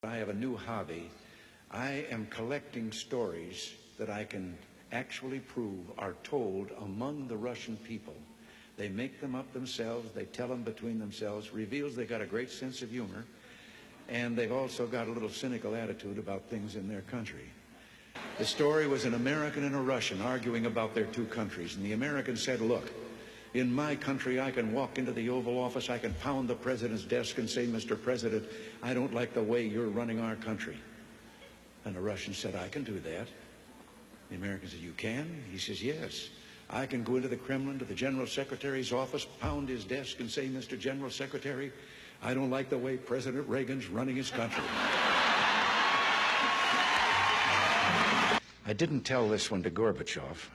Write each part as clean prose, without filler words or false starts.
I have a new hobby. I am collecting stories that I can actually prove are told among the Russian people. They make them up themselves, they tell them between themselves, reveals they got a great sense of humor, and they've also got a little cynical attitude about things in their country. The story was an American and a Russian arguing about their two countries, and the American said, look, in my country, I can walk into the Oval Office, I can pound the president's desk and say, Mr. President, I don't like the way you're running our country. And the Russian said, I can do that. The American said, you can? He says, yes. I can go into the Kremlin, to the General Secretary's office, pound his desk and say, Mr. General Secretary, I don't like the way President Reagan's running his country. I didn't tell this one to Gorbachev.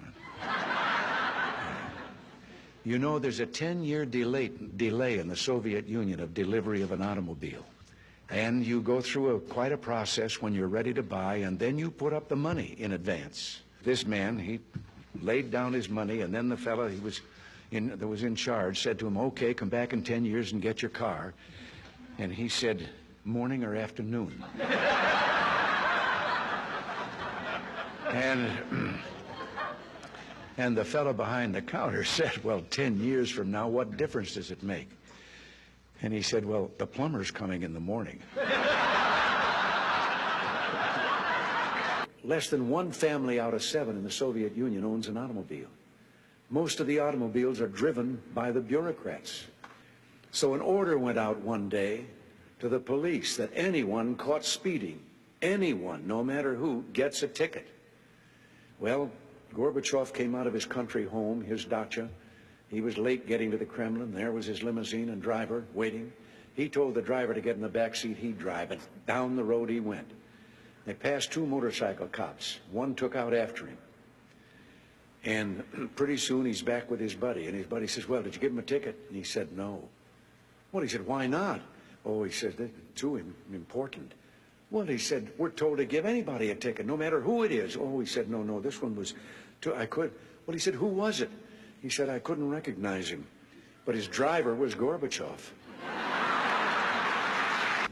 You know, there's a 10-year delay in the Soviet Union of delivery of an automobile. And you go through quite a process when you're ready to buy, and then you put up the money in advance. This man, he laid down his money, and then the fellow that was in charge said to him, okay, come back in 10 years and get your car. And he said, morning or afternoon? And the fellow behind the counter said, well, 10 years from now, what difference does it make? And he said, well, the plumber's coming in the morning. Less than one family out of 7 in the Soviet Union owns an automobile. Most of the automobiles are driven by the bureaucrats. So an order went out one day to the police that anyone caught speeding, anyone, no matter who, gets a ticket. Well, Gorbachev came out of his country home, his dacha. He was late getting to the Kremlin. There was his limousine and driver waiting. He told the driver to get in the back seat, he'd drive, and down the road he went. They passed 2 motorcycle cops. One took out after him. And pretty soon he's back with his buddy, and his buddy says, well, did you give him a ticket? And he said, no. Well, he said, why not? Oh, he said, they're too important. Well, he said, we're told to give anybody a ticket, no matter who it is. Oh, he said, no, this one was too, I could. Well, he said, who was it? He said, I couldn't recognize him, but his driver was Gorbachev.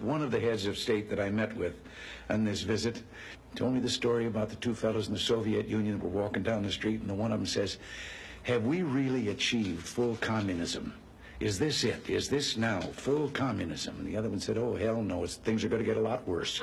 One of the heads of state that I met with on this visit told me the story about the 2 fellows in the Soviet Union that were walking down the street, and the one of them says, have we really achieved full communism? Is this it? Is this now full communism? And the other one said, oh, hell no, things are going to get a lot worse.